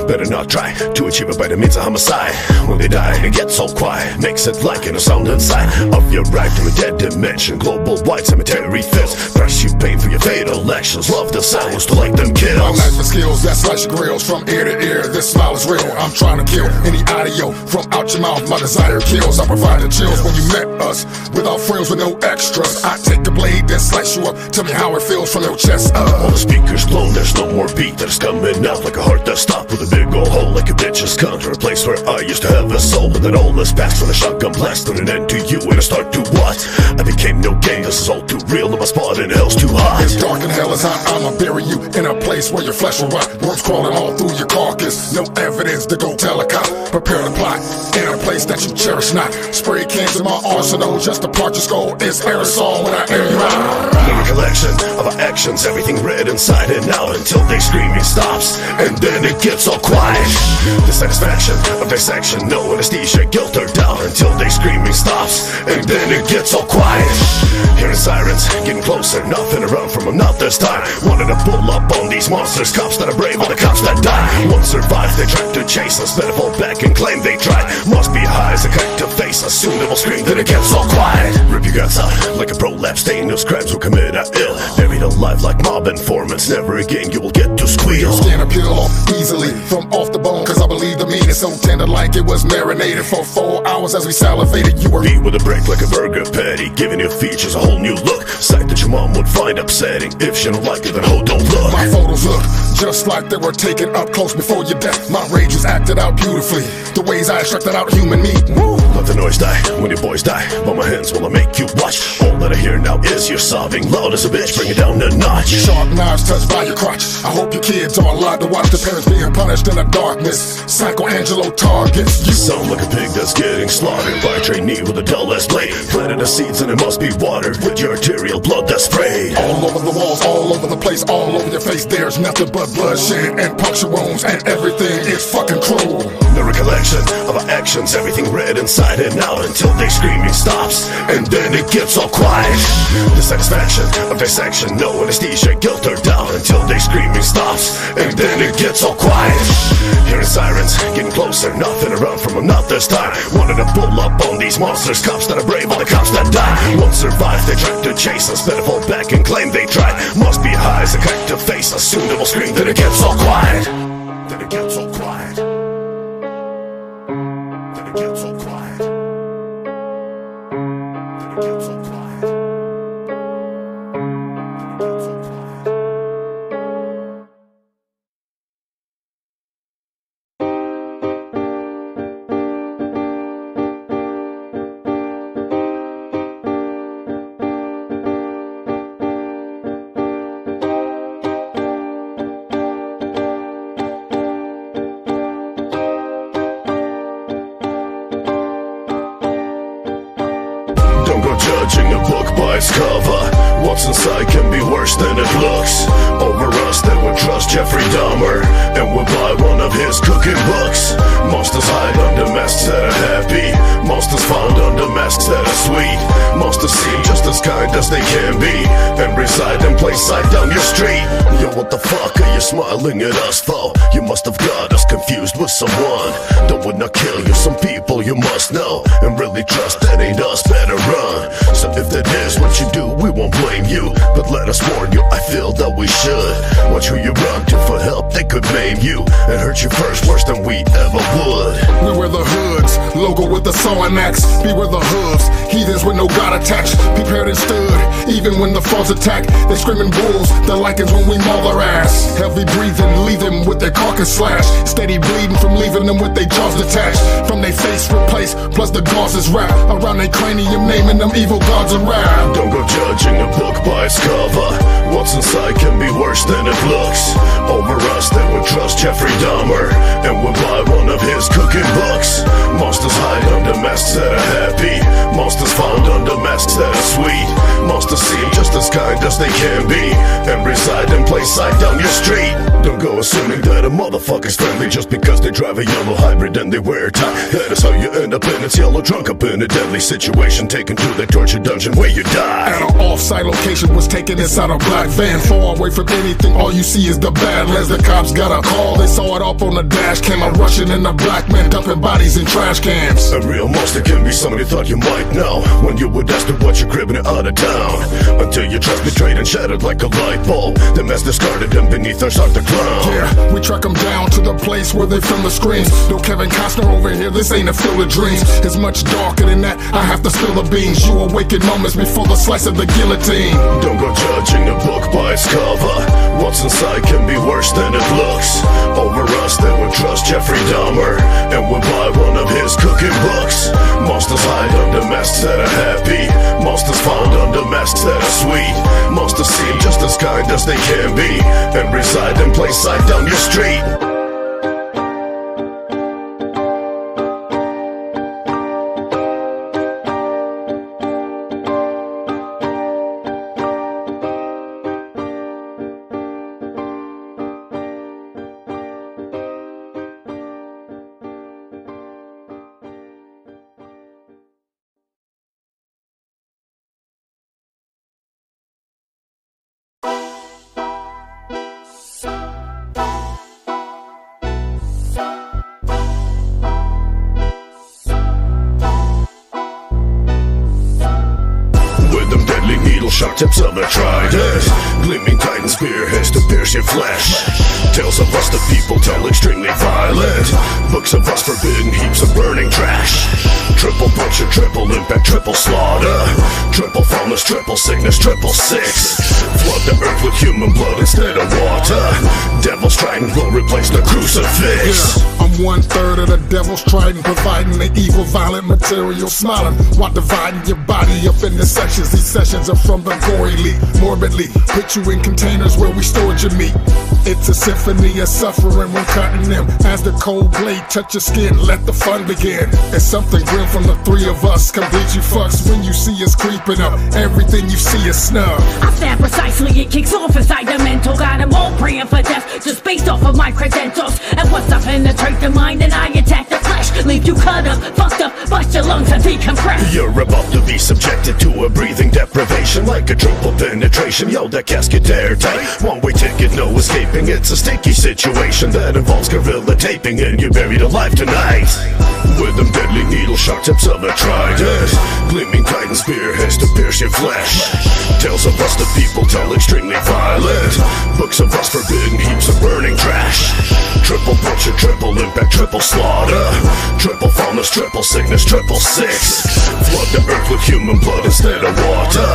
better not try to achieve it by the means of homicide. When they die, it gets all quiet, makes it like in a sound inside of your right from a dead dimension. Global wide cemetery fits, price you pay for your fatal actions. Love the silence to like them kills. I'm nice for skills that slice your grills from ear to ear. This smile is real. I'm trying to kill any audio from out your mouth. My desire kills. I provide the chills when you met us without frills with no extras. I take a blade then slice you up. Tell me how it feels from your chest up. All the speakers blown, there's no more beat that is coming out like a heart that stopped with a big old hole like a bitch's cunt. Or a place where I used to have a soul, but that all is past when a shotgun blast on an end to you and a start to what? I became no game, this is all too real, and my spot in hell's too hot. It's dark and hell is hot, I'ma bury you in a place where your flesh will rot. Worms crawling all through your carcass, no evidence to go tell a cop. Prepare to plot in a place that you cherish not. Spray cans in my arsenal just to part your skull. It's aerosol when I air you out. The recollection of our actions, everything red inside and out until they screaming stops, and then it gets all quiet. The satisfaction of dissection, no anesthesia, guilt or doubt until they screaming stops, and then it gets all quiet. Hearing sirens, getting closer, nothing around from them, not this time. Wanted to pull up on these monsters, cops that are brave or the cops that die. One survived, they tried to chase us, better fall back and claim they tried. Must be high as a kite to face us, soon they will scream, then it gets all quiet. Rip your guts out like a prolapse, stainless crimes will commit at ill. Buried alive like mob informants, never again you will get to squeal. Scan a peel off easily from off the bone, cause I believe the meat is so tender like it was marinated for 4 hours as we salivated. You were beat with a break like a burger patty, giving your features a whole new look. Sight that your mom would find upsetting. If she don't like it, then ho, don't look. My photos look just like they were taken up close before your death. My rage is acted out beautifully, the ways I extracted out human meat. Woo. Let the noise die when your boys die, but my hands will I make you watch. All that I hear now is your sobbing, loud as a bitch, bring it down a notch. Sharp knives touched by your crotch. I hope your kids are alive to watch their parents being punished in the darkness. Psycho-Angelo targets you. Sound like a pig that's getting slaughtered by a trainee with a dull-ass blade. Planted the seeds and it must be watered with your arterial blood that's sprayed. All over the walls, all over the place, all over your face. There's nothing but bloodshed and puncture wounds, and everything is fucking cruel. The recollection of our actions, everything red inside and out until they screaming stops, and then it gets all quiet. The satisfaction of dissection, no anesthesia, guilt or doubt until they screaming stops, and then it gets all quiet. Hearing sirens, getting closer, nothing around from them, not this time. Wanted to pull up on these monsters, cops that are brave or the cops that die. One survived, they tried to chase us, better fall back and claim they tried. Must be high as a kite to face us, soon they will scream, then it gets all quiet. Then it gets all quiet. Then it gets all quiet. Then it gets all quiet. Don't go judging a book by its cover. What's inside can be worse than it looks. Over us that would trust Jeffrey Dahmer and would buy one of his cooking books. Monsters hide under masks that are happy, monsters found under masks that are sweet. Monsters seem just as kind as they can be and reside in plain sight down your street. Yo, what the fuck are you smiling at us for? You must have got us confused with someone that would not kill you. Some people you must know and really trust that ain't us, better run. So if that is what you do, we won't blame you, but let us warn you, I feel that we should watch who you run to for help. They could maim you and hurt you first, worse than we ever would. We wear the hoods, logo with the sawing axe. Beware the hooves, heathens with no God attached. Prepared and stood, even when the foes attack. They screaming bulls, the lichens when we maul their ass. Heavy breathing, leave them with their carcass slashed. Steady bleeding from leaving them with their jaws detached. From their face replaced, plus the gauze is wrapped around their cranium, naming them evil gods of rap. Don't go judging a book by its cover. What's inside can be worse than it looks. Over us they would trust Jeffrey Dahmer and would buy one of his cooking books. Monsters hide under masks that are happy, monsters found under masks that are sweet. Monsters seem just just as kind as they can be, and reside and play side down your street. Don't go assuming that a motherfucker's friendly just because they drive a yellow hybrid and they wear a tie. That is how you end up in its yellow drunk up in a deadly situation, taken to the torture dungeon where you die. At an off-site location was taken inside a black van, far away from anything, all you see is the badlands. The cops got a call, they saw it up on the dash cam, a Russian and a black man dumping bodies in trash cans. A real monster can be someone you thought you might know, when you would ask to watch your crib and out of town, until your trust betrayed and shattered like a light bulb. The mess discarded and beneath our start the clown. Yeah, we track them down to the place where they film the screams. No Kevin Costner over here, this ain't a field of dreams. It's much darker than that, I have to spill the beans. You awaken moments before the slice of the guillotine. Don't go judging a book by its cover. What's inside can be worse than it looks. Over us they would trust Jeffrey Dahmer, and would buy one of his cooking books. Monsters hide under masks that are happy, monsters found under masks that are sweet. Monsters seem just as kind as they can be, and reside and play side down your street. Sharp tips of a trident, gleaming titan spearheads to pierce your flesh. Tales of us the people tell extremely violent, books of us forbidden heaps of burning trash. Triple puncture, triple impact, triple slaughter, triple fullness, triple sickness, triple six. Flood the earth with human blood instead of water. Devil's Trident will replace the crucifix. Yeah, I'm 1/3 of the Devil's Trident, providing the evil, violent material, smiling while dividing your body up into sections. These sessions are from the gory league, morbidly put you in containers where we stored your meat. It's a symphony of suffering when cutting them. As the cold blade touch your skin, let the fun begin. It's something grim from the three of us, complete you fucks when you see us creeping up. Everything you see is snub. I stand precisely, it kicks off inside the mental. Got them all praying for death, just based off of my credentials. And once I penetrate the mind, and I attack the flesh, leave you cut up, fucked up, bust your lungs and decompress. You're about to be subjected to a breathing deprivation, like a triple penetration. Yo, that casket airtight, one-way ticket, no escaping. It's a sticky situation that involves gorilla taping, and you're buried alive tonight. With them deadly needle sharp tips of a trident, gleaming titan spearheads to pierce your flesh. Tales of us the people tell extremely violent, books of us forbidden heaps of burning trash. Triple puncture, triple impact, triple slaughter, triple fullness, triple sickness, triple six. Flood the earth with human blood instead of water.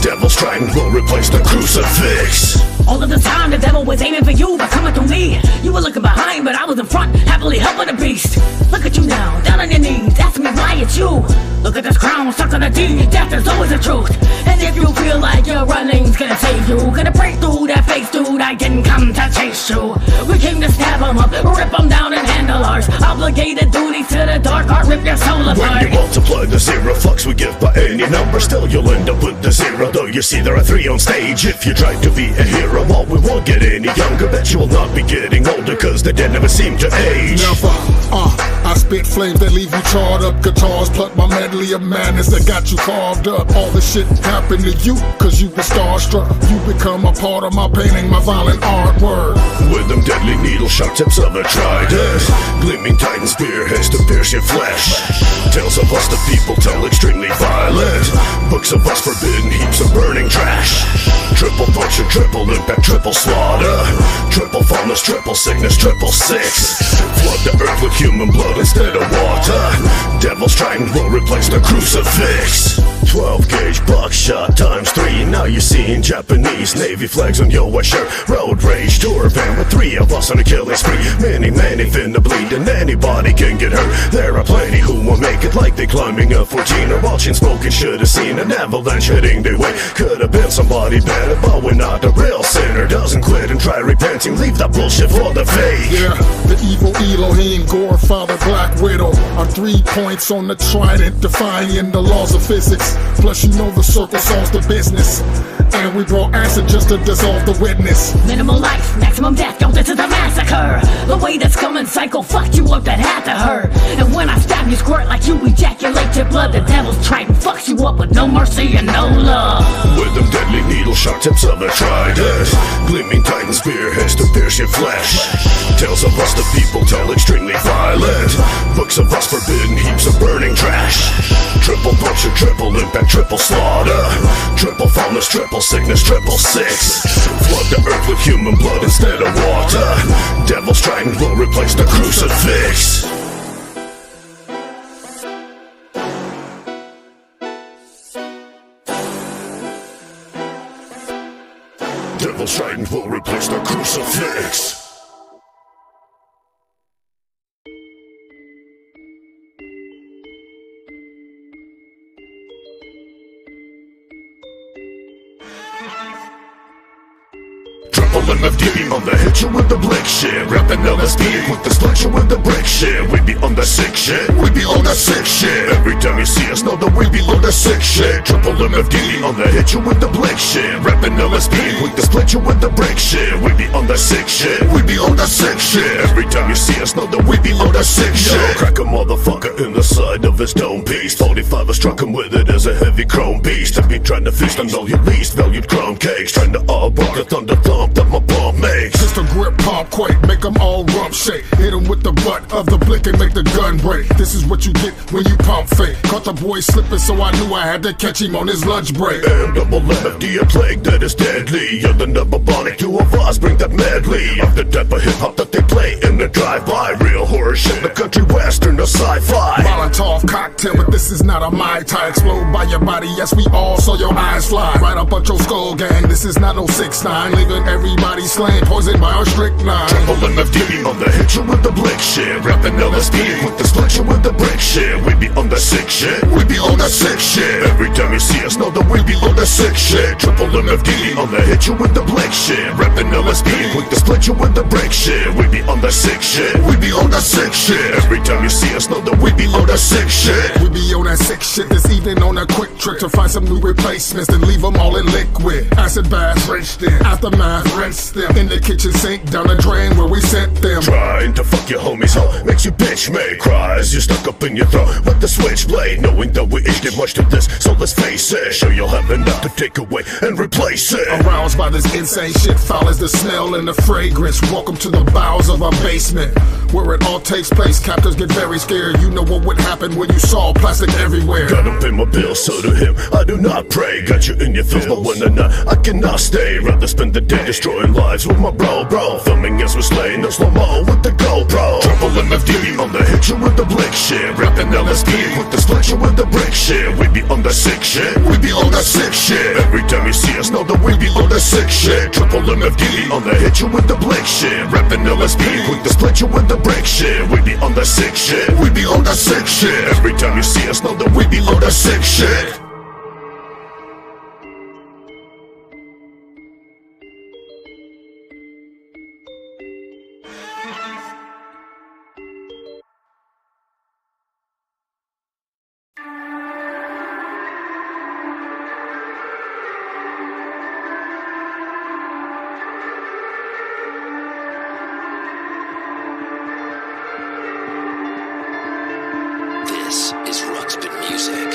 Devil's Trident will replace the crucifix. All of the time the devil was aiming for you by coming through me. You were looking behind, but I was in front, happily helping the beast. Look at you now, down on your knees, ask me why it's you. Look at this crown stuck on a D, death is always the truth. And if you feel like your running's gonna save you, gonna break through that face, dude, I didn't come to chase you. We came to stab them up, rip them down and handle ours. Obligated duties to the dark heart, rip your soul apart. When you multiply the zero fucks we give by any number, still you'll end up with the zero. Though you see there are three on stage. If you try to be a hero, well, we won't get any younger. Bet you will not be getting older, cause the dead never seem to age. Never, I spit flames that leave you charred up. Guitars pluck my medley of madness that got you carved up. All this shit happened to you, cause you were starstruck. You become a part of my painting, my violent artwork. With them deadly needle sharp tips of a trident, gleaming titan spearheads to pierce your flesh. Tales of us the people tell extremely violent, books of us forbidden heaps of burning trash. Triple puncture, triple impact, triple slaughter, triple fullness, triple sickness, triple six. Flood the earth with human blood instead of water. Devil's Trident will replace the crucifix. 12 gauge buckshot times 3. Now you're seeing Japanese Navy flags on your white shirt. Road rage tour van with 3 of us on a killing spree. Many finna bleed and anybody can get hurt. There are plenty who will make it like they climbing a 14 or watching smoke and should have seen an avalanche heading their way. Could have been somebody better, but we're not. A real sinner doesn't quit and try repenting. Leave that bullshit for the fake. Yeah, the evil Elohim, Gore, Father, Black Widow are 3 points on the Trident, defying the laws of physics. Plus you know the circle solves the business. And we brought acid just to dissolve the witness. Minimal life, maximum death, yo, this is a massacre. The way that's coming psycho fucked you up, that had to hurt. And when I stab you, squirt like you ejaculate your blood. The devil's Trident fucks you up with no mercy and no love. With them deadly needle sharp tips of a trident, gleaming Titan spearheads to pierce your flesh. Tales of us the people tell extremely violent. Books of us forbidden, heaps of burning trash. Triple puncture, triple impact, triple slaughter. Triple faultless, triple sickness, triple six. Flood the earth with human blood instead of water. Devil's Trident will replace the crucifix. Devil's Trident will replace the crucifix. Mmmfd on the hit you with the blick shit. Rapping LSD with the split you with the brick shit. We be on the sick shit. We be on the sick shit. Every time you see us know that we be on the sick shit. Triple Mmmfd on the hit you with the blick shit. Rapping LSD with the split you with the brick shit. We be on the sick shit. We be on the sick shit. Every time you see us know that we be on the sick shit. Crack a motherfucker in the side of his dome piece. 45 I struck him with it as a heavy chrome beast. I be trying to feast on all your least valued crumb cakes. Trying to all block the thunder thump that my palm makes. Pistol grip, palm quake, make them all rump shake. Hit him with the butt of the blick and make the gun break. This is what you get when you pump fake. Caught the boy slipping, so I knew I had to catch him on his lunch break. Mmmfd, a plague that is deadly. You're the number-bonic, two of us bring that medley of the type of hip-hop that they play in the drive-by. Real horror shit, the country western, the sci-fi. Molotov cocktail, but this is not a Mai Tai. Explode by your body, yes we all saw your eyes fly. Right up at your skull gang, this is not no 6ix9ine. Leaving everybody slain, poisoned by our strychnine. Triple Mmmfd on the hit you with the blick shit. Rapping LSD with the split you with the brick shit. We be on the sick shit. We be on the sick shit. Every time you see us know that we be on the sick shit. Triple Mmmfd on the hit you with the blick shit. Rapping LSD with the split you with the brick shit. We be on the sick shit. We be on the sick shit. Every time you see us know that we be on the sick shit. We be on that sick shit this evening on a quick trick to find some new replacements, then leave them all in liquid. Acid bath, rinsed in. Aftermath, rinse them. In the kitchen sink, down the drain where we sent them. Trying to fuck your homies hoe makes you bitch make cries. You're stuck up in your throat with the switchblade, knowing that we each did much to this. So let's face it, sure you'll have enough to take away and replace it. Aroused by this insane shit, foul as the smell and the fragrance. Welcome to the bowels of our basement, where it all takes place. Captors get very scared. You know what would happen when you saw plastic everywhere. Gotta pay my bills, so to him I do not pray. Got you in your feels, but when I'm not, I cannot stay. Rather spend the day destroying lives with my bro. Filming as we're slaying the slow-mo with the GoPro. Triple Mmmfd on the hit you with the blick shit. Rapping LSD with the split you with the brick shit. We be on the sick shit. We be on the sick shit. Every time you see us know that we be on the sick shit. Triple Mmmfd on the hit you with the blick shit. Rapping LSD with the split you with the brick shit. We be on the sick shit. We be on the sick shit. Every time you see us know that we be on the sick shit. This is Ruxpin music.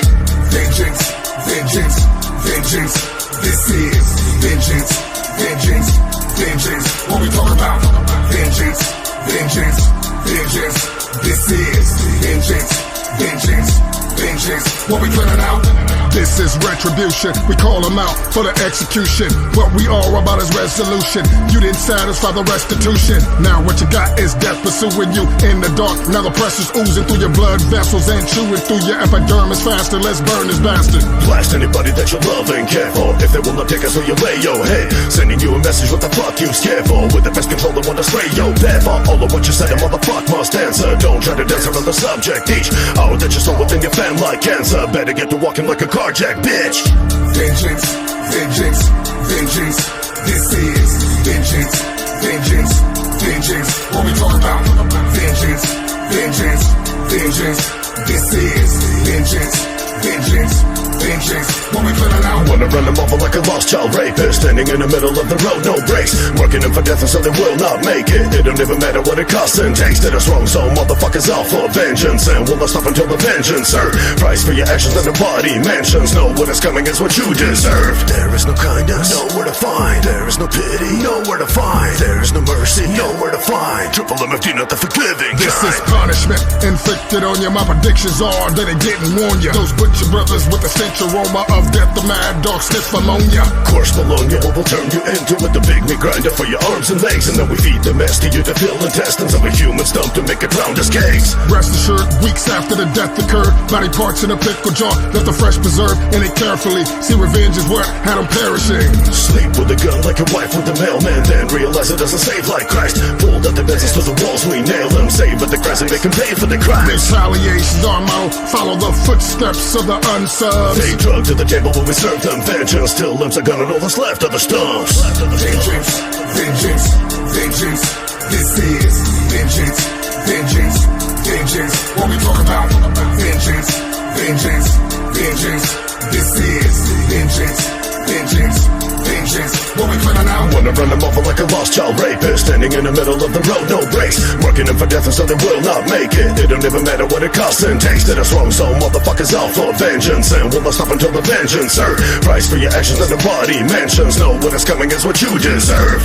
Vengeance, vengeance, vengeance. This is vengeance, vengeance, vengeance. What we talk about? Vengeance, vengeance, vengeance. This is vengeance, vengeance, vengeance. What we clearing out? This is retribution. We call them out for the execution. What we all about is resolution. You didn't satisfy the restitution. Now what you got is death pursuing you in the dark. Now the pressure's oozing through your blood vessels and chewing through your epidermis faster. Let's burn this bastard. Blast anybody that you love and care for. If they will not take us, so you lay your head. Sending you a message, what the fuck you scared for? With the best control, I want to spray your bed for. All of what you said, a motherfuck must answer. Don't try to dance around the subject. Each hour that you soul within your fan like cancer. Better get to walking like a carjack, bitch. Vengeance, vengeance, vengeance. This is vengeance, vengeance, vengeance. What we talk about? Vengeance, vengeance, vengeance. This is vengeance, vengeance, vengeance. What we planning out? Wanna run them over like a lost child rapist, standing in the middle of the road, no brakes, working them for death and so they will not make it. It don't even matter what it costs and takes. To the strong zone, motherfuckers out for vengeance, and will not stop until the vengeance serve. Price for your actions and the body mansions. Know what is coming is what you deserve. There is no kindness, nowhere to find. There is no pity, nowhere to find. There is no mercy, nowhere to find. Triple Mmmfd, not the forgiving kind. This is punishment inflicted on you. My predictions are that it didn't warn you. Those butcher brothers with the stench aroma of death, the mad dog sniff ammonia. Course Bologna will turn you into with the big meat grinder for your arms and legs, and then we feed the mess to you to fill intestines of a human stump to make it round as cakes. Rest assured, weeks after the death occurred, body parts in a pickle jar, left the fresh preserved in it carefully. See, revenge is what had them perishing. Sleep with a gun like your wife with the mailman, then realize it doesn't save like Christ. Pulled up the business to the walls, we nail them. Save at the grass and they can pay for the crimes. Retaliation's our motto, follow the footsteps of the unsubs. They drug to the table when we serve them vengeance, till limbs are gone and all that's left are the stumps. Vengeance, vengeance, vengeance. This is vengeance, vengeance, vengeance. What we talk about? Vengeance, vengeance, vengeance. This is vengeance, vengeance, vengeance. What we planning out? Wanna run them over like a lost child rapist, standing in the middle of the road, no brakes, working them for death and so they will not make it. It don't even matter what it costs and takes. To the strong zone, motherfuckers out for vengeance, and will not stop until the vengeance serve. Price for your actions and the body mansions. Know what is coming is what you deserve.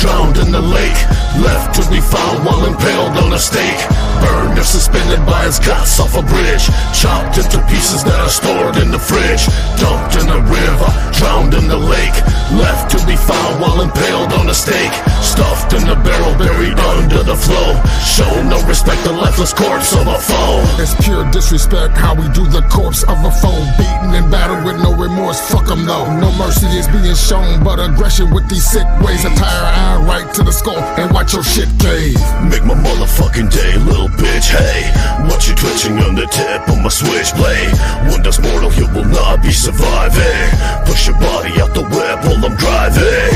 Drowned in the lake, left to be found while impaled on a stake. Burned or suspended by his guts off a bridge, chopped into pieces that are stored in the fridge. Dumped in a river, drowned in the lake, left to be found while impaled on a stake. Stuffed in a barrel, buried under the flow. Show no respect, the lifeless corpse of a foe. It's pure disrespect how we do the corpse of a foe. Beaten and battered with no remorse, fuck them though. No mercy is being shown, but aggression with these sick ways. A tire iron right to the skull and watch your shit cave. Make my motherfucking day, little bitch, hey. Watch you twitching on the tip of my switchblade. One that's mortal, you will not be surviving. Push your body out the web while I'm driving.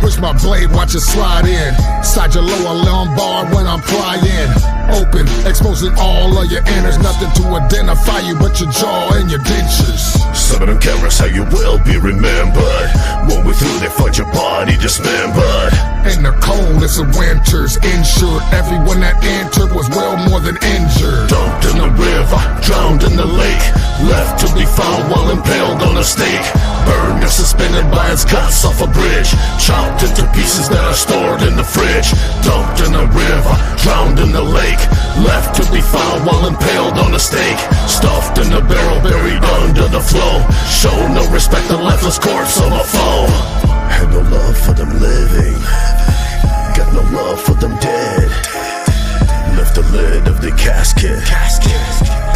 Push my blade, watch it slide in. Side your lower lumbar when I'm prying. Open, exposing all of your innards. Nothing to identify you but your jaw and your dentures. Some of them cameras how you will be remembered. When we through, they find your body dismembered. In the coldest of winters, insured. Everyone that entered was well more than injured. Dumped in the river, drowned in the lake, left to be found while impaled on a stake. Burned or suspended by its guts off a bridge, chopped into pieces that are stored in the fridge. Dumped in the river, drowned in the lake, left to be found while impaled on a stake. Stuffed in a barrel, buried under the flow. Show no respect, the lifeless corpse of a foe. Had no love for them living, got no love for them dead. Lift the lid of the casket,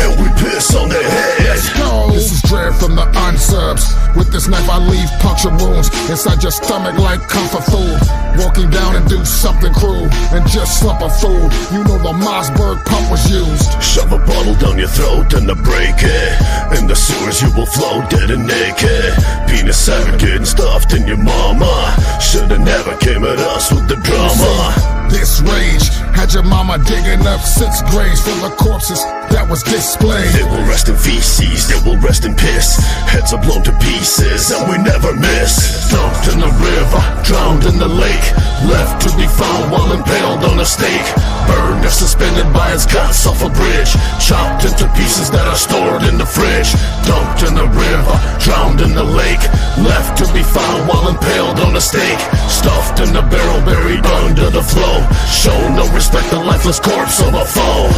and we piss on their head. Let's go. This is Dread from the unsubs. With this knife I leave puncture wounds inside your stomach like comfort food. Walking down and do something cruel and just slump a fool. You know the Mossberg pump was used. Shove a bottle down your throat and to break it. In the sewers you will flow dead and naked. Penis seven getting stuffed in your mama. Shoulda never came at us with the drama. This rage had your mama digging up 6 graves for the corpses that was displayed. They will rest in feces, they will rest in piss. Heads are blown to pieces and we never miss. Dumped in the river, drowned in the lake, left to be found while impaled on a stake. Burned or suspended by its guts off a bridge, chopped into pieces that are stored in the fridge. Dumped in the river, drowned in the lake, left to be found while impaled on a stake. Stuffed in the barrel, buried under the flow. Show no respect, the lifeless corpse of a foe.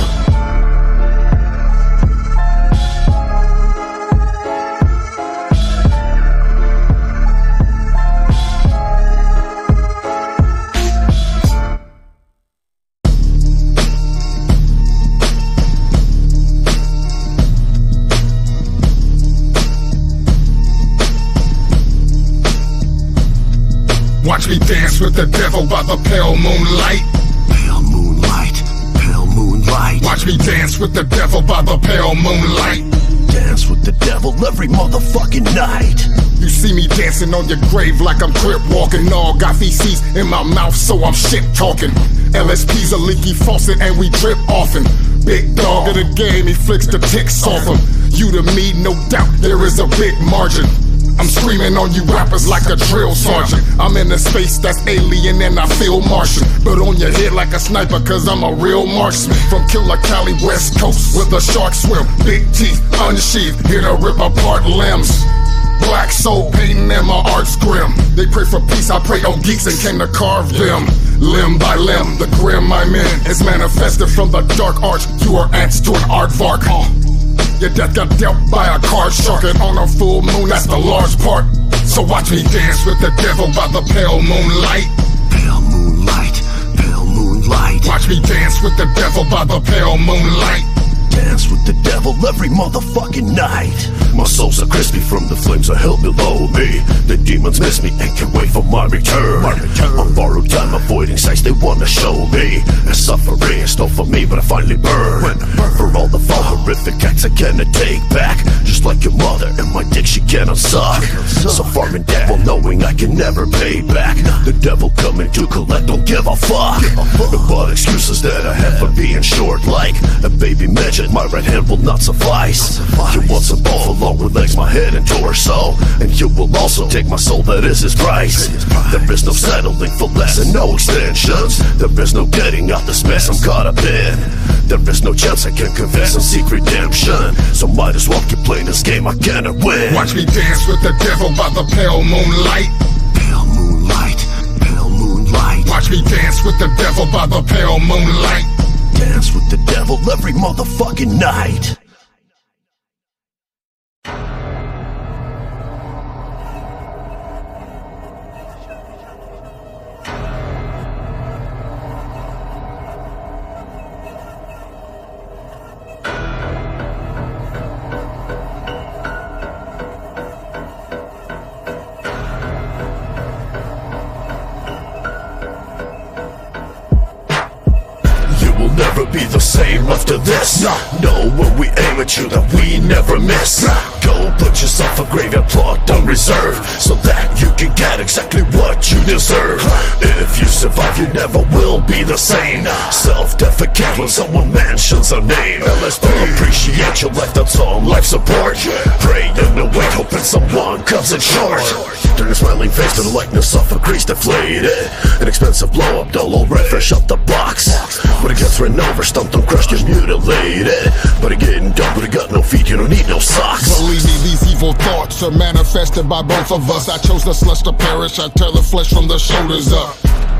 Watch me dance with the devil by the pale moonlight. Pale moonlight, pale moonlight. Watch me dance with the devil by the pale moonlight. Dance with the devil every motherfucking night. You see me dancing on your grave like I'm crip walking. All got feces in my mouth, so I'm shit talking. LSP's a leaky faucet and we drip often. Big dog of the game, he flicks the ticks off him. You to me, no doubt, there is a big margin. I'm screaming on you rappers like a drill sergeant. I'm in a space that's alien and I feel Martian, but on your head like a sniper cause I'm a real marksman. From Killer Cali, West Coast, with a shark swim. Big teeth, unsheathed, here to rip apart limbs. Black soul painting and my art's grim. They pray for peace, I pray on geeks and came to carve them. Limb by limb, the grim I'm in is manifested from the dark arch. You are ants to an aardvark. Your death got dealt by a card shark, and on a full moon, that's the large part. So watch me dance with the devil by the pale moonlight. Pale moonlight, pale moonlight. Watch me dance with the devil by the pale moonlight. Dance with the devil every motherfucking night. My soul's so crispy from the flames of hell below me. The demons miss me and can't wait for my return. On borrowed time, avoiding sights they wanna show me. And suffering is not for me, but I finally burn. For all the horrific acts I cannot take back. Just like your mother and my dick she cannot suck. So far in debt, well knowing I can never pay back. The devil coming to collect, don't give a fuck. But excuses that I have for being short, like a baby midget. My right hand will not suffice. You want some ball along with legs, my head and torso, and you will also take my soul, that is his price. There is no settling for less and no extensions. There is no getting out this mess I'm caught up in. There is no chance I can confess and seek redemption. So might as well keep playing this game I cannot win. Watch me dance with the devil by the pale moonlight. Pale moonlight, pale moonlight. Watch me dance with the devil by the pale moonlight. Dance with the devil every motherfucking night. Never be the same after this. Know when we aim at you that we never miss. Go put yourself a graveyard plot on reserve, so that you can get exactly what you deserve. If you survive, you never will be the same. Self-defecate when someone mentions our name. LSP, appreciate your life, that's on life support. Pray and wait, hoping someone comes in short. Turn a smiling face to the likeness of a grease deflated. An expensive blow-up doll, all right, fresh out the box. When it gets ran over, stumped and crushed, you're mutilated. But again, dumb, but it got no feet, you don't need no socks. Believe me, these evil thoughts are manifested by both of us. I chose the slush to perish, I tear the flesh from the shoulders up.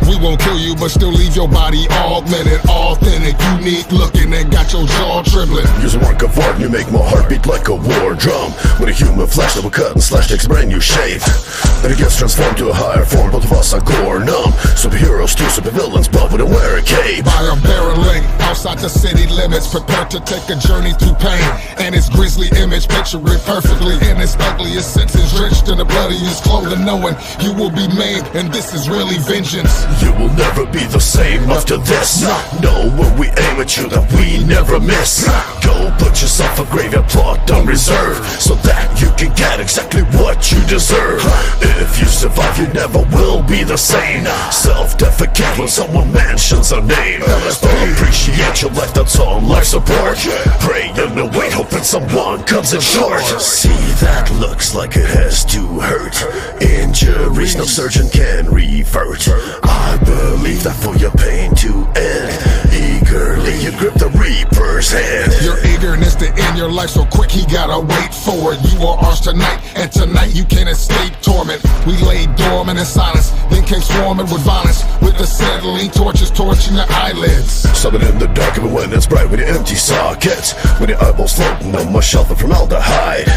We won't kill you, but still leave your body augmented, authentic, unique looking, and got your jaw trembling. Use a work of art and you make my heart beat like a war drum. With a human flesh that will cut and slash takes a brand new shape. Then it gets transformed to a higher form, both of us are gore numb. Superheroes too, supervillains, but wouldn't wear a cape. By a barren lake, outside the city limits, prepared to take a journey through pain. And its grisly image, picture it perfectly in its ugliest senses, drenched in the bloodiest clothing, knowing you will be maimed, and this is really vengeance. You will never be the same after this. Know when we aim at you that we never miss. Go put yourself a graveyard plot on reserve, so that you can get exactly what you deserve. If you survive, you never will be the same. Self-defecate when someone mentions our name. Appreciate your life, that's on life support. Pray and wait, hoping someone comes in short. See, that looks like it has to hurt. Injuries no surgeon can revert. I believe that for your pain to end, eagerly you grip the Reaper's hand. Your eagerness to end your life so quick, he gotta wait for it. You are ours tonight, and tonight you can't escape torment. We lay dormant in silence, then came swarming with violence, with acetylene torches torching the eyelids. Something in the dark even when it's bright, with your empty sockets, with your eyeballs floating on my shelf of formaldehyde.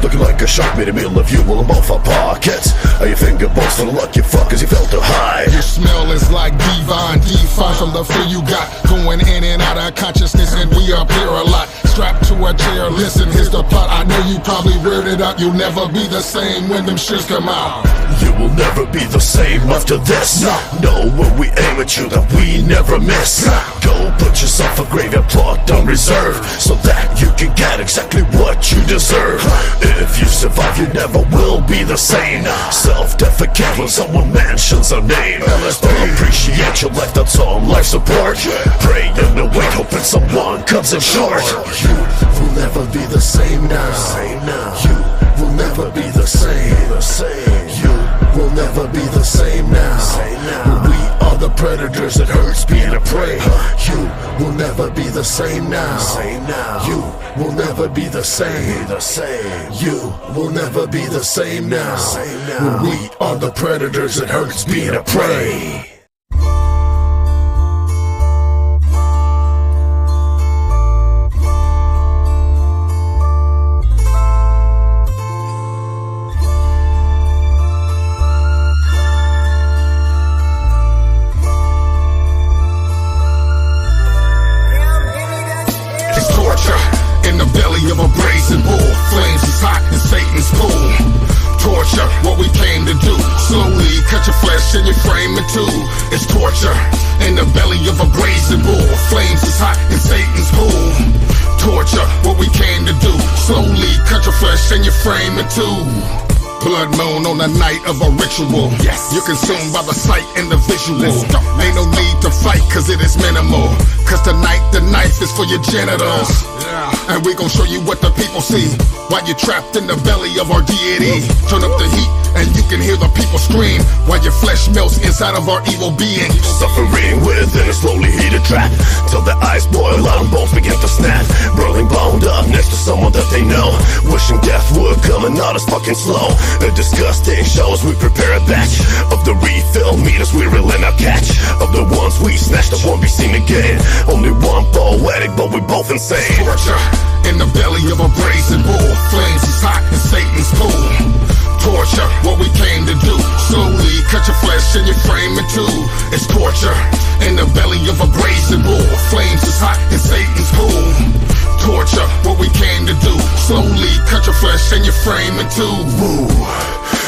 Looking like a shark made a meal of you while I'm off our pockets. Are your finger bones for the lucky fuckers you failed to hide? Your smell is like divine, define from the fear you got, going in and out of consciousness, and we appear a lot. Strapped to a chair, listen, here's the plot. I know you probably weirded out, you'll never be the same when them shits come out. You will never be the same after this. Know when we aim at you that we never miss. Go put yourself a graveyard plot on reserve, so that you can get exactly what you deserve. If you survive, you never will be the same. Self-defecate when someone mentions our name. Appreciate your life, that's on life support. Pray and await, hoping someone comes in short. You will never be the same now. You will never be the same. You will never be the same now. We are the predators, it hurts being a prey. You will never be the same now. You will never be the same. You will never be the same now. We are the predators, it hurts being a prey. In the belly of a brazen bull, flames is hot in Satan's pool. Torture, what we came to do. Slowly cut your flesh and your frame in two. It's torture. In the belly of a brazen bull, flames is hot in Satan's pool. Torture, what we came to do. Slowly cut your flesh and your frame in two. Blood moon on the night of a ritual. Yes. You're consumed by the sight and the visual. Ain't no need to fight cause it is minimal. Cause tonight the knife is for your genitals. And we gon' show you what the people see while you're trapped in the belly of our deity. Turn up the heat and you can hear the people scream while your flesh melts inside of our evil being. Suffering within a slowly heated trap till the ice boil out and bones begin to snap. Burning bound up next to someone that they know, wishing death would come and not as fucking slow. A disgusting show as we prepare a batch of the refill meters we reel in our catch. Of the ones we snatched that won't be seen again. Only one poetic but we both insane. Torture in the belly of a brazen bull, flames is hot in Satan's pool. Torture, what we came to do. Slowly cut your flesh and your frame in two. It's torture in the belly of a brazen bull, flames is hot in Satan's pool. Torture, what we came to do. Slowly cut your flesh and your frame in two. Woo.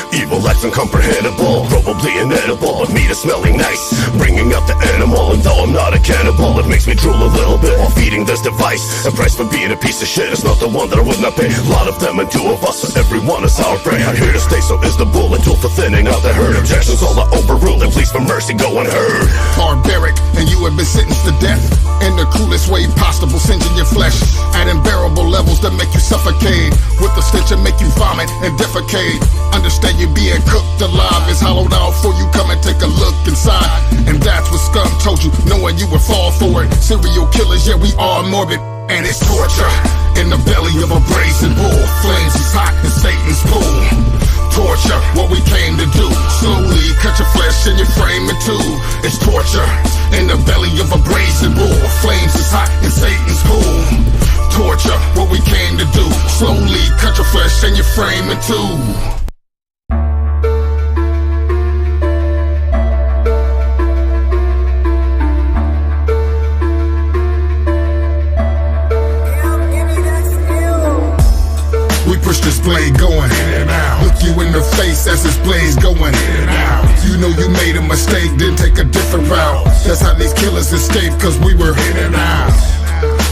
Evil acts incomprehensible, probably inedible, but meat is smelling nice, bringing out the animal. And though I'm not a cannibal, it makes me drool a little bit while feeding this device. The price for being a piece of shit is not the one that I would not pay. A lot of them and two of us, so everyone is our prey. I'm here to stay, so is the bull, a tool for thinning out the herd. Objections all are overruled, and pleas for mercy go unheard. Barbaric, and you have been sentenced to death in the cruelest way possible, singeing your flesh at unbearable levels that make you suffocate, with the stench that make you vomit and defecate. Understand you being cooked alive is hollowed out for you. Come and take a look inside, and that's what scum told you, knowing you would fall for it. Serial killers, yeah, we are morbid, and it's torture in the belly of a brazen bull. Flames is hot in Satan's pool. Torture, what we came to do. Slowly cut your flesh and your frame in two. It's torture in the belly of a brazen bull. Flames is hot in Satan's pool. Torture, what we came to do. Slowly cut your flesh and your frame in two. Push this blade going in and out. Look you in the face as this blade's going in and out. You know you made a mistake, then take a different route. That's how these killers escape, cause we were in and out.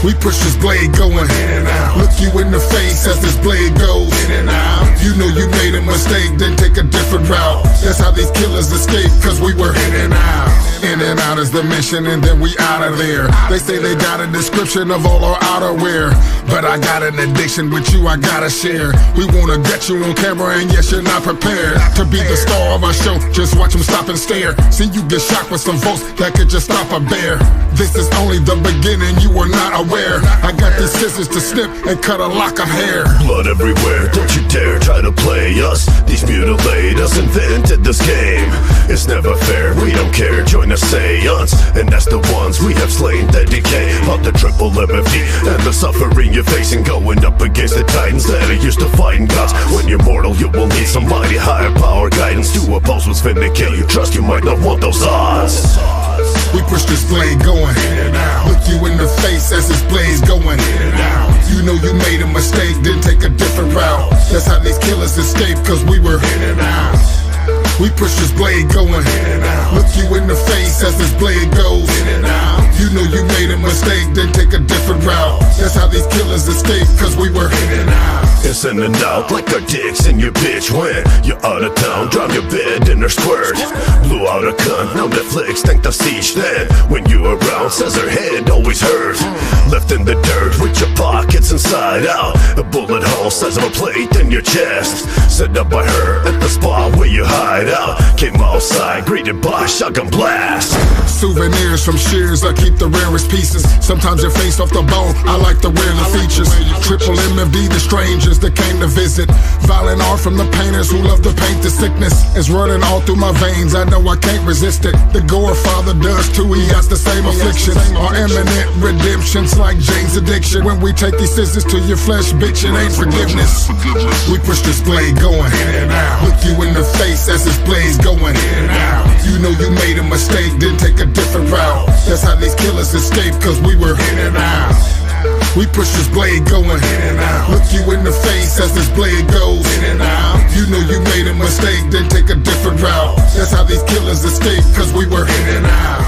We push this blade going in and out. Look you in the face as this blade goes in and out. You know you made a mistake, then take a different route. That's how these killers escape, cause we were in and out. In and out is the mission, and then we out of there. They say they got a description of all our outerwear, but I got an addiction with you I gotta share. We wanna get you on camera, and yes, you're not prepared to be the star of our show. Just watch them stop and stare. See you get shot with some votes that could just stop a bear. This is only the beginning, you are not aware. I got these scissors to snip and cut a lock of hair. Blood everywhere, don't you dare try to play us. These mutilators invented this game. It's never fair, we don't care, join the seance. And that's the ones we have slain that decay. Of the triple Mmmfd and the suffering you're facing, going up against the titans that are used to fighting gods. When you're mortal, you will need some mighty higher power guidance to oppose what's finna kill you. Trust you might not want those odds. We push this blade going in and out. Look you in the face as this blade's going in and out. You know you made a mistake, then take a different route. That's how these killers escape, cause we were in and out. We push this blade going in and out. Look you in the face as this blade goes in and out. You know you made a mistake, then take a different route. That's how these killers escape, cause we were in and out. It's in and out like our dicks in your bitch when you're out of town. Drop your bed in her squirt. Blew out a cunt, now Netflix thank the siege. Then when you around, says her head always hurt. Left in the dirt with your pockets inside out. A bullet hole size of a plate in your chest. Set up by her at the spot where you hide out. Came outside, greeted by shotgun blast. Souvenirs from shears, I keep the rarest pieces. Sometimes your face off the bone, I like the rarely features. Triple Mmmfd, the strangers that came to visit. Violent art from the painters who love to paint the sickness. It's running all through my veins, I know I can't resist it. The Gore father does too, he has the same affliction. Our imminent redemption's like Jane's addiction. When we take these scissors to your flesh, bitch, it ain't forgiveness. We push this blade going in and out. Look you in the face as this blade's going in and out. You know you made a mistake, then take a different route. That's how these killers escape, cause we were in and out. We push this blade going in and out. Look you in the face as this blade goes in and out. You know you made a mistake, then take a different route. That's how these killers escape, cause we were in and out.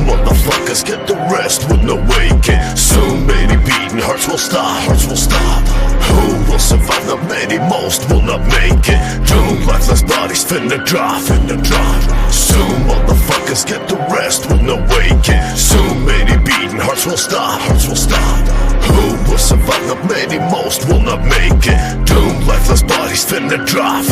Motherfuckers get the rest with no waking. Soon many beating hearts will stop. Who will survive? Not many, most will not make it. Doomed lifeless bodies finna drop. Soon motherfuckers get the rest with no waking. Soon many beating hearts will stop. Who will survive? Not many, most will not make it. Doomed lifeless bodies finna drop.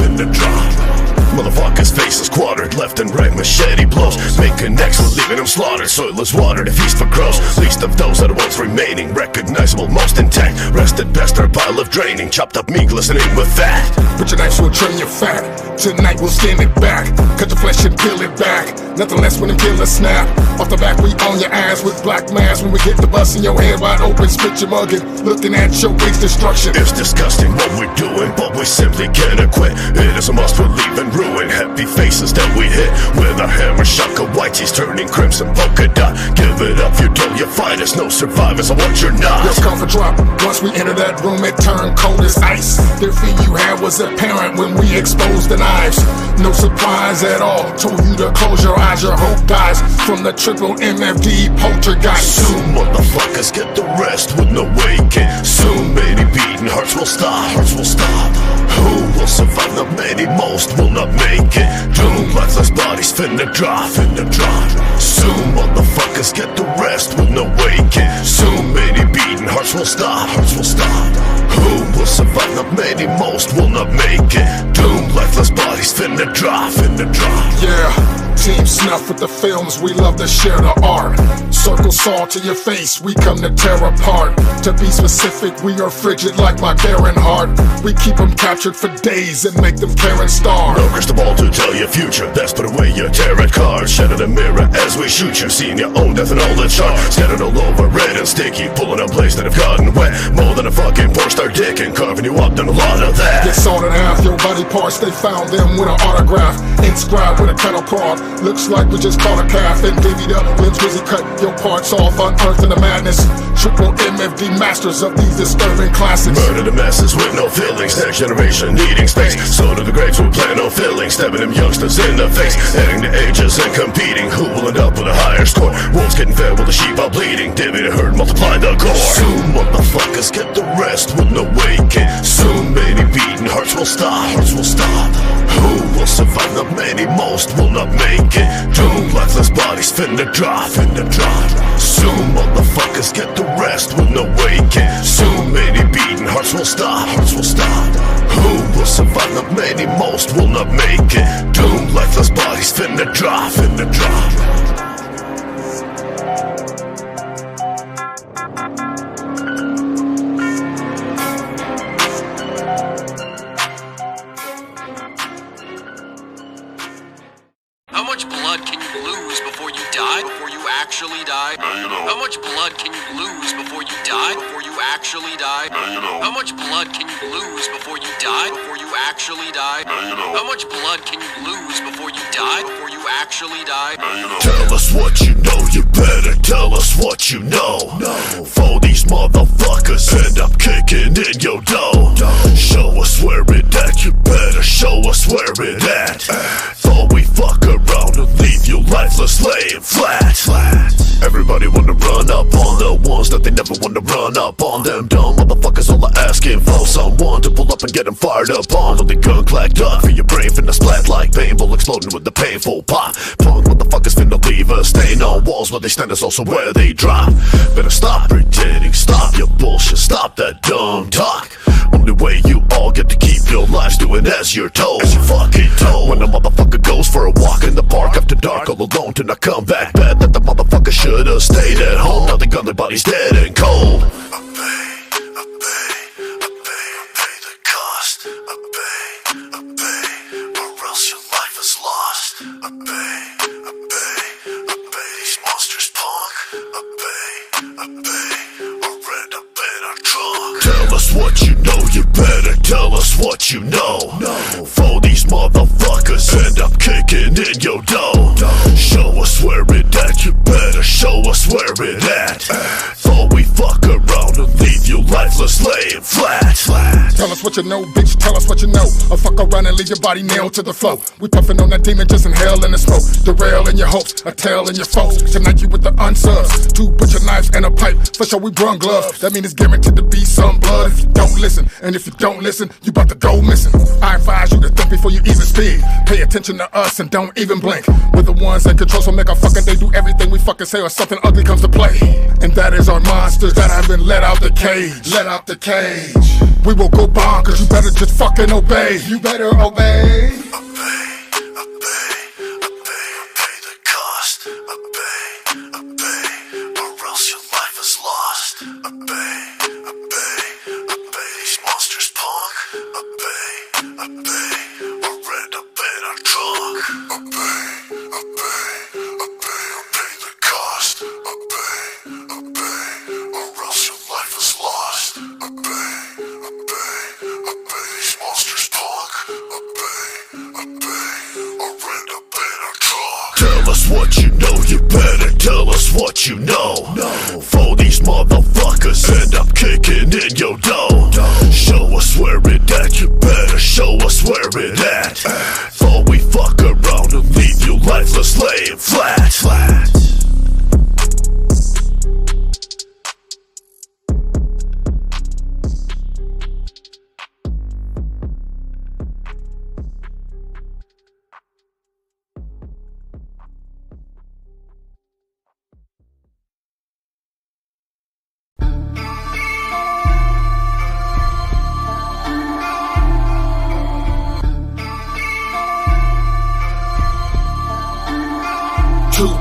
Motherfuckers' faces quartered, left and right machete blows. Making necks, we're leaving them slaughtered. Soilless water to feast for crows. Least of those are the ones remaining. Recognizable, most intact. Rested past our pile of draining. Chopped up meat glistening with fat. Put your knives will trim your fat. Tonight we'll skin it back. Cut the flesh and peel it back. Nothing less when the killer snap. Off the back we on your ass with black mask. When we get the bus in your head wide open, spit your muggin'. Looking at your base destruction. It's disgusting what we're doing, but we simply can't quit. It is a must, we're leaving ruin. Happy faces that we hit with our hammer, shaka whiteys turning crimson polka dot. Give it up, you don't, you fight us. No survivors, I want you're not. Let's come for drop. Once we enter that room, it turned cold as ice. The fear you had was apparent when we exposed the knives. No surprise at all. Told you to close your eyes, your hope dies from the triple Mmmfd poltergeist. Soon motherfuckers get the rest with no waking. Soon many beating hearts will stop. Who will survive? Not many, most will not make it. Doomed lifeless bodies finna drop. Soon motherfuckers get the rest with no waking. Soon many beating hearts will stop. Who will survive? Not many, most will not make it. Doomed lifeless bodies finna drop. Yeah. Team Snuff with the films, we love to share the art. Circle saw to your face, we come to tear apart. To be specific, we are frigid like my barren heart. We keep them captured for days and make them care and starve. No crystal ball to tell your future, best put away your tarot cards. Shatter the mirror as we shoot you, seeing your own death and all its charge. Scattered all over, red and sticky, pulling up places that have gotten wet. More than a fucking porn star dick and carving you up, done a lot of that. Get sawed in half, your body parts, they found them with an autograph. Inscribed with a cattle prod. Looks like we just caught a calf and divvied up limbs, busy cut your parts off, unearthing the madness. Triple Mmmfd masters of these disturbing classics. Murder the masses with no feelings, next generation needing space. So to the graves with plan no filling, stabbing them youngsters in the face. Adding the ages and competing, who will end up with a higher score? Wolves getting fed while the sheep are bleeding, divvy the herd, multiply the gore. Soon motherfuckers get the rest with no waking. Soon many beating hearts will stop. Who will survive? Not many, most will not make it. Doomed lifeless bodies finna drop. Soon motherfuckers get the rest with no waking. Soon many beating hearts will stop. Who will survive? Not many, most will not make it. Doomed lifeless bodies finna drop. How much blood can you lose before you die? Before you actually die? How much blood can you lose before you die? Before you actually die? How much blood can you lose before you die? Before you actually die? How much blood can you lose before you die? Before you actually die? Tell us what you know, you better tell us what you know. For these motherfuckers end up kicking in your dough. Show us where it at, you better show us where it at. Thought we fuck around and leave you lifeless laying flat. Everybody wanna run up on the ones that they never wanna run up on. Them dumb motherfuckers all are asking for someone to pull up and get them fired up on. When the gun clacked up for your brain finna splat like paintball exploding with the painful pop. Punk motherfuckers finna leave a stain on walls where they stand is also where they drop. Better stop pretending, stop your bullshit, stop that dumb talk. Only way you all get to keep your lives doing as you're told. As you fucking told. When a motherfucker goes for a walk in the park after dark all alone to not come back, bet that the motherfucker should've stayed at home. Now they got their bodies dead and cold. I pay the cost. I pay, or else your life is lost. I pay these monsters punk. I pay, or end up in our trunk. Tell us what you know, you better tell us what you know. For these motherfuckers end up kicking in your dough. Show us where it at, you better show us where it at. Thought we fuck around and leave you lifeless laying flat. Tell us what you know, bitch, tell us what you know. Or fuck around and leave your body nailed to the floor. We puffin' on that demon, just inhale in the smoke. Derail in your hopes, a tail in your foes. Tonight you with the unsubs. 2 butcher knives and a pipe. For sure we brung gloves. That mean it's guaranteed to be some blood if you don't listen. And if you don't listen, you bout to go missing. I advise you to think before you even speak. Pay attention to us and don't even blink. We're the ones that control, so make a fucking day. Do everything we fucking say or something ugly comes to play. And that is our monsters that have been let out the cage. Let out the cage. We will go bonkers, you better just fucking obey. You better obey. I pay the cost. I pay, or else your life is lost. I pay these monsters punk. I pay, or end up in our trunk. I pay the cost. I pay, or else your life is lost. I pay these monsters punk. I pay, or end up in our trunk. Tell us what you know, you better tell us what you know. For these motherfuckers end up kicking in your dough. Show us where it at, you better show us where it at. Thought we fuck around and leave you lifeless laying flat.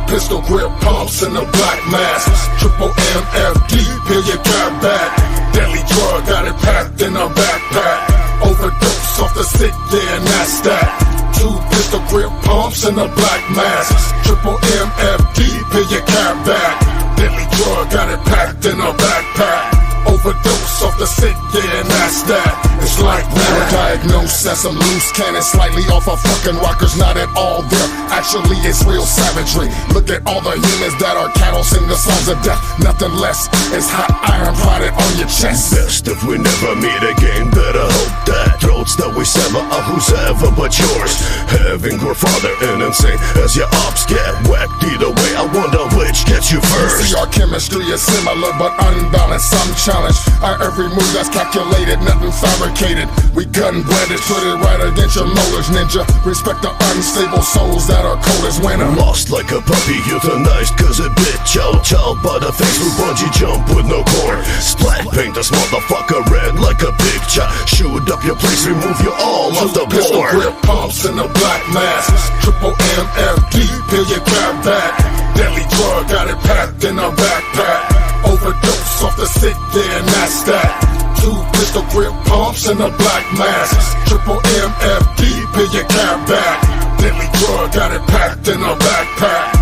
Pistol grip pumps and a black mask. Triple Mmmfd, billion car back. Deadly drug, got it packed in a backpack. Overdose off the sick, yeah, and that's that. 2 pistol grip pumps and a black mask. Triple Mmmfd, billion car back. Deadly drug, got it packed in a backpack. Overdose off the sick, yeah, and that's that. It's like that. Diagnosed as some loose cannon, slightly off of fucking rockers, not at all there. Actually, it's real savagery. Look at all the humans that are cattle, sing the songs of death. Nothing less. It's hot iron prodded on your chest. Best if we never meet again, better hope that throats that we sever are who's ever but yours. Having your father and insane as your ops get whacked. Either way, I wonder which gets you first. See, our chemistry is similar but unbalanced. Some challenge. Our every move that's calculated, nothing fabricated. We gun blended, put it right against your molars, ninja. Respect the unstable souls that are cold as winter. Lost like a puppy, euthanized cause it bit your child by the face with bungee jump with no cord. Splat paint this motherfucker red like a big chop. Shoot up your place, remove you all off the board. Grip pumps and a black mask. Triple Mmmfd, billion car back. Deadly drug, got it packed in a backpack. Overdose off the sick, yeah, and that's that. 2 pistol grip pumps and a black mask. Triple Mmmfd, billion car back. Deadly drug, got it packed in a backpack.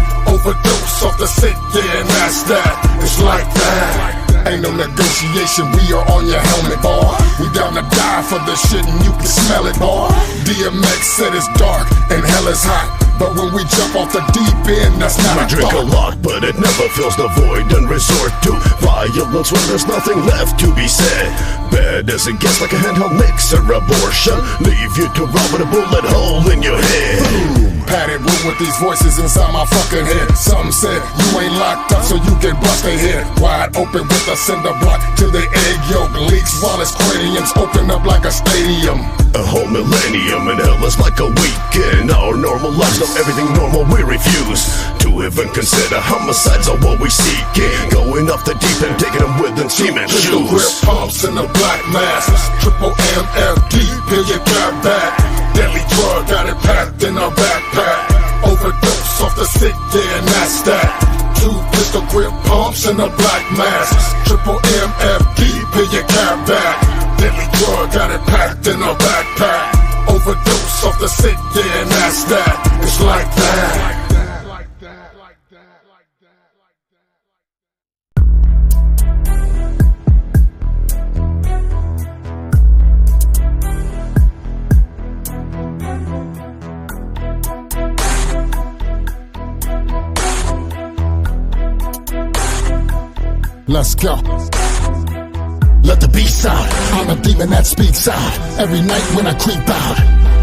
Overdose off the sick, yeah, and that's that. It's like that. Ain't no negotiation, we are on your helmet, boy. We down to die for this shit and you can smell it, boy. DMX said it's dark and hell is hot, but when we jump off the deep end, that's not a drink a lot, but it never fills the void and resort to violence when there's nothing left to be said. Bad as it gets, like a handheld mixer abortion, leave you to rub with a bullet hole in your head. Boom. Padded room with these voices inside my fucking head. Some said you ain't locked up so you can bust their head wide open with a cinder block till the egg yolk leaks while its craniums open up like a stadium. A whole millennium and hell is like a weekend. Our normal lives, not everything normal, we refuse to even consider homicides are what we seek. Going off the deep end, taking them with them cement Pistol grip shoes. pumps in the black masks. Triple Mmmfd, peel your cap back. Deadly drug, got it packed in a backpack. Overdose off the sick, yeah, and that's that. 2 pistol grip pumps in a black masks. Triple Mmmfd, peel your cap back. Deadly drug, got it packed in a backpack. Overdose off the sick, yeah, and that's that. It's like that. Let's go. Let the beast out. I'm a demon that speaks out. Every night when I creep out,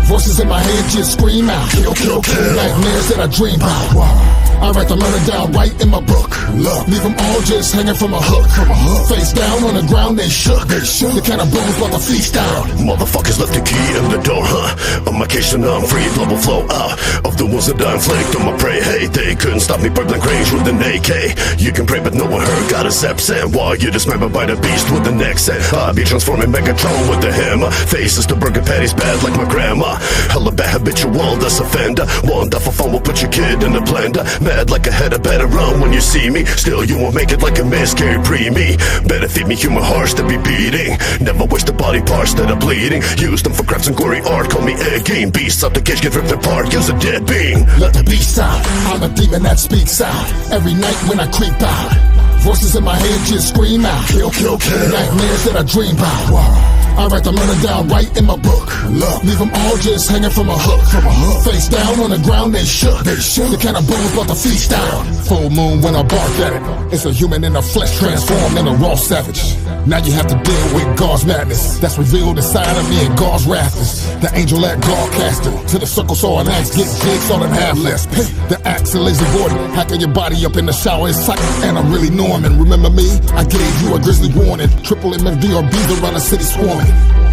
voices in my head just scream out. Kill, kill, kill. Nightmares that I dream about. I write the murder down right in my book. Look, leave them all just hanging from a hook. Face down on the ground, they shook. The kind of bones while the feast out. Motherfuckers left the key in the door, huh? On my case, so now I'm free, blood will flow out of the ones that I inflict on my prey. Hey, they couldn't stop me, Brooklyn Grange with an AK. You can pray, but no one heard, got a sepsan. While you dismembered by the beast with the next set. I be transforming Megatron with the hammer. Faces to burger patties, bad like my grandma. Hella bad habitual, that's offender. One for fun will put your kid in the blender. Mad like a head, I better run when you see me. Still, you won't make it like a miscarried preemie. Better feed me human hearts to be beating. Never waste the body parts that are bleeding. Use them for crafts and gory art. Call me Egg Game. Beasts out the cage, get ripped apart. Use a dead being. Let the beast out. I'm a demon that speaks out. Every night when I creep out, voices in my head just scream out. Kill, kill, kill. Nightmares that I dream about. I write the murder down right in my book. Look, leave them all just hanging from a hook. Face down on the ground, they shook. The kind of bones brought the feast out. Full moon when I bark at it. It's a human in the flesh transformed in a raw savage. Now you have to deal with God's madness that's revealed inside of me and God's wrath is the angel that God casted. To the circle saw an axe, get jigsaw and half less. The axe and laser Gordon, hacking your body up in the shower is sight. And I'm really Norman. Remember me? I gave you a grisly warning. Triple Mmmfd or bees around the city swarming.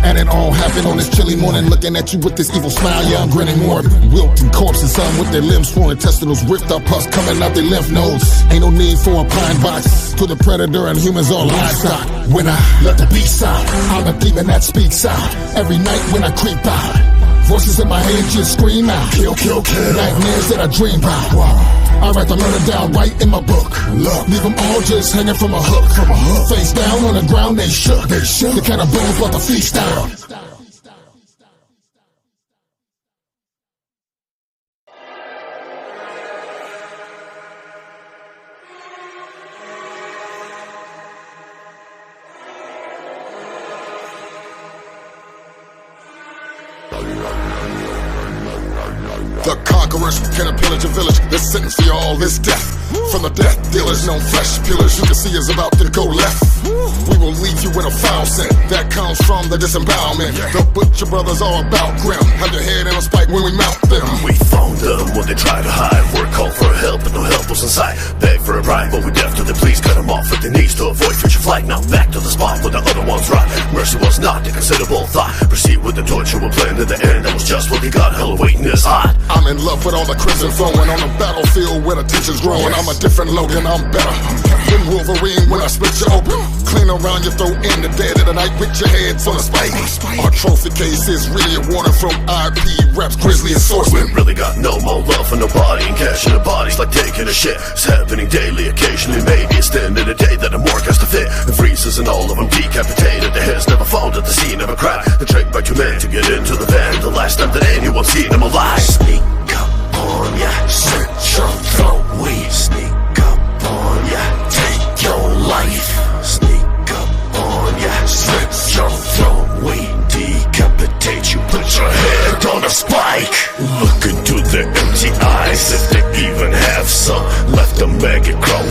And it all happened on this chilly morning, looking at you with this evil smile. Yeah, I'm grinning morbid. Wilting corpses, some with their limbs torn, intestinals ripped up, pus coming out their lymph nodes. Ain't no need for a pine box. To the predator and humans are livestock. When I let the beast out, I'm a demon that speaks out. Every night when I creep out, voices in my head just scream out. Kill, kill, kill. Nightmares that I dream about. I write the murder down right in my book. Look, leave them all just hanging from a hook. Face down on the ground, they shook. The kind of bones brought the feast out. The conquerors can pillage a village. The sentence for y'all is death. From the death dealers, known flesh peelers, you can see is about to go left. We will leave you in a foul scent that comes from the disembowelment. The butcher brothers are about grim. Have your head in a spike when we mount them. We found them when they tried to hide. We're called for help, but no help was inside. Beg for a ride, but we deaf to the pleas. Cut them off with their knees to avoid future flight. Now back to the spot where the other ones ride. Mercy was not a considerable thought. Proceed with the torture we'll plan to the end. That was just what we got. Hell waiting is hot. I'm in love with all the crimson flowing on the battlefield where the tension's growing. I'm a different Logan, I'm better than Wolverine when I split you open. Clean around your throat in the dead of the night with your heads on a spike. Our trophy case is really a warning from IP reps, Grizzly and Source. We really got no more love for nobody, and cashing the bodies like taking a shit. It's happening daily, occasionally maybe it's the end of the day that a morgue has to fit. And freezes and all of them decapitated. Their heads never found at the scene of a crime. They're dragged by 2 men to get into the van. The last time that anyone's seen them alive. Sneak up on ya, search your throat, we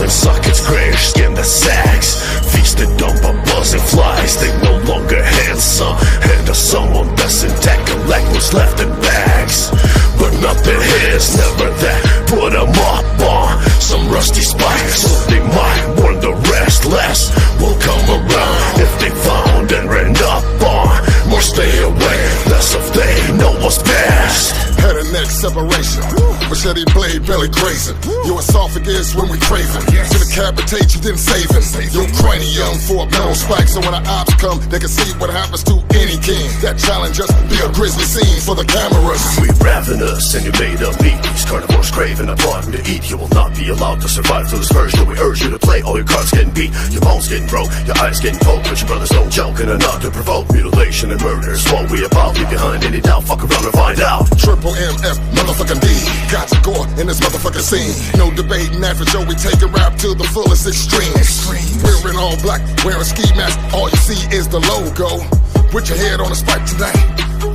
crawling sockets, grayish skin that sags. Feasted on by buzzing flies, they no longer handsome. Hand to someone that's intact, collect what's left in bags. But nothing here's never that. Put them up on some rusty spikes, so they might warn the restless will come around if they found and ran up on. More stay away, less if they know what's best. Head and neck separation, machete blade belly grazing. Your esophagus when we craving, to decapitate you then saving your cranium for a metal spike, so when the ops come they can see what happens to any king that challenge us. Be a grisly scene for the cameras. We ravenous and you made of meat. These carnivores craving a bottom to eat. You will not be allowed to survive through this version. We urge you to play. All your cards getting beat, your bones getting broke, your eyes getting poked, but your brothers don't joke and are not to provoke. Mutilation and murder is what we about. Leave behind any doubt, fuck around and find out. Triple MF, motherfucking D. Got to go in this motherfucking scene. No debating that for sure. We take a rap to the fullest extreme. We're in all black, wearing ski masks. All you see is the logo. Put your head on a spike tonight.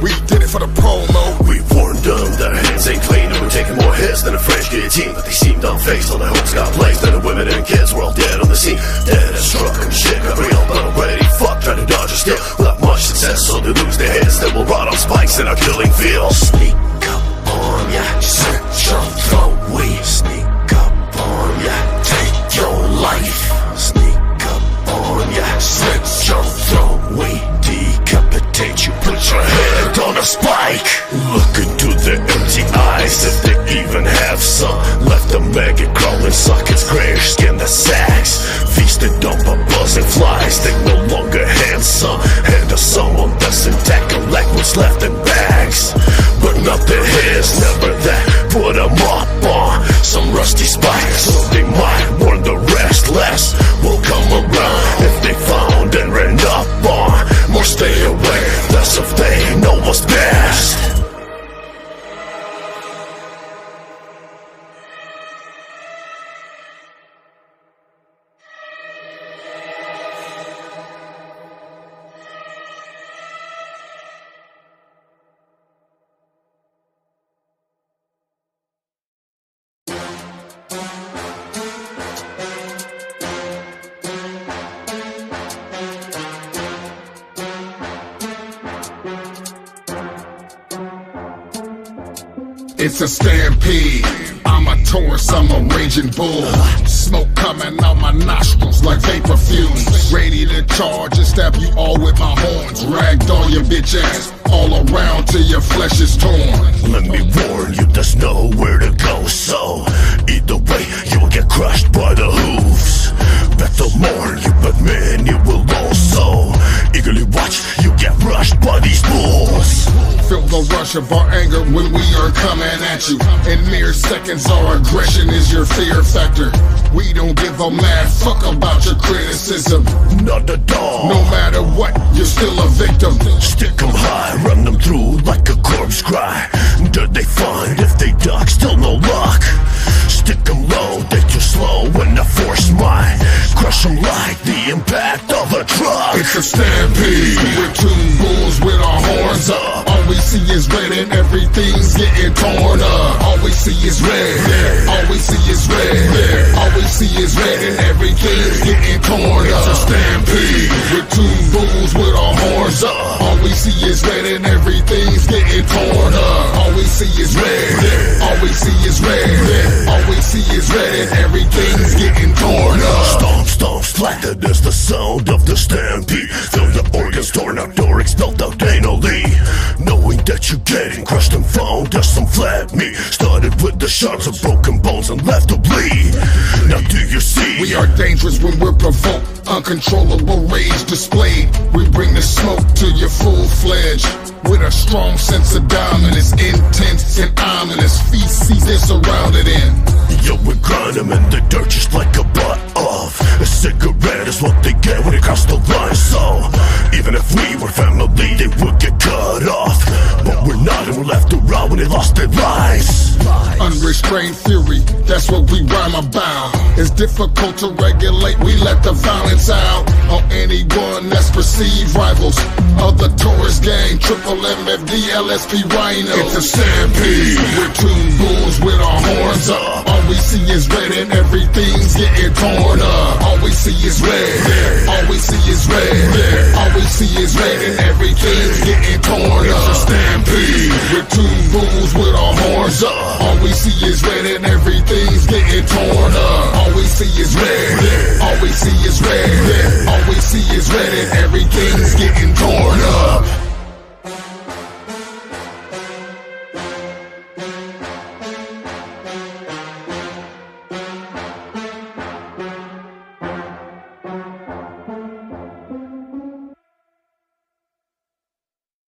We did it for the promo. We warned them their hands ain't clean, and we're taking more hits than a French guillotine. But they seemed unfazed, all their hopes got blazed, and the women and kids were all dead on the scene. Dead and struck and shit got real, but already fucked, trying to dodge a steal without much success, so they lose their heads. They will rot on spikes in our killing field. Sneak up on ya, set your throat. We sneak up on ya, take your life. Sneak up on ya, set your throat. We decapitate you, put your head on a spike. Look into their empty eyes, if they even have some. Left a maggot crawling sockets, grayish skin that sags. Feasted on by buzzing flies, they no longer handsome. Hand to someone that's intact, collect what's left in bags. But nothing here's never that. Put them up on some rusty spikes, so they might warn the restless will come around if they found and ran up on. More stay away, less if they know what's best. It's a stampede. I'm a Taurus, I'm a raging bull. Smoke coming out my nostrils like vapor fumes. Ready to charge and stab you all with my horns. Ragdoll your bitch ass all around till your flesh is torn. Let me warn you, there's nowhere to go, so either way you will get crushed by the hooves. Better mourn you, but man, you will also eagerly watch you get rushed by these bulls. Feel the rush of our anger when we are coming at you. In mere seconds, our aggression is your fear factor. We don't give a mad fuck about your criticism. Not at all. No matter what, you're still a victim. Stick 'em high, run them through like a corpse cry. Did they find if they duck, still no luck. Stick 'em low, they too slow when I force mine. Crush 'em like the impact of a truck. It's a stampede. We're two bulls with our horns up. All we see is red and everything's getting torn up. All we see is red. All we see is red. All we see is red and everything's getting torn up. It's a stampede. We're two bulls with our horns up. All we see is red and everything's getting torn up. All we see is red. All we see is red. All we see is red and everything's getting torn up. Stomp, stomp, splattered is the sound of the stampede. Feel your organs torn out, door expelled out anally. Knowing that you're getting crushed and found, there's some flat meat. Started with the shards of broken bones and left to bleed. Now do you see? We are dangerous when we're provoked. Uncontrollable rage displayed. We bring the smoke to your full-fledged. With a strong sense of dominance, intense and ominous. Feces they're surrounded in. Yo, we grind them in the dirt just like a butt off. A cigarette is what they get when they cross the line. So, even if we were family, they would get cut off. But we're not, and we're left around when they lost their lives. Unrestrained fury, that's what we rhyme about. It's difficult to regulate, we let the violence out on any anyone that's perceived rivals of the Taurus gang, triple Mmmfd, LSP Rhino. It's a stampede with two bulls with our horns up. All we see is red and everything's getting torn up. All we see is red, all we see is red, all we see is red and everything's getting torn up. It's a stampede with two bulls with our horns up. All we see is red and everything's getting torn up. All we see is red, all we see is red.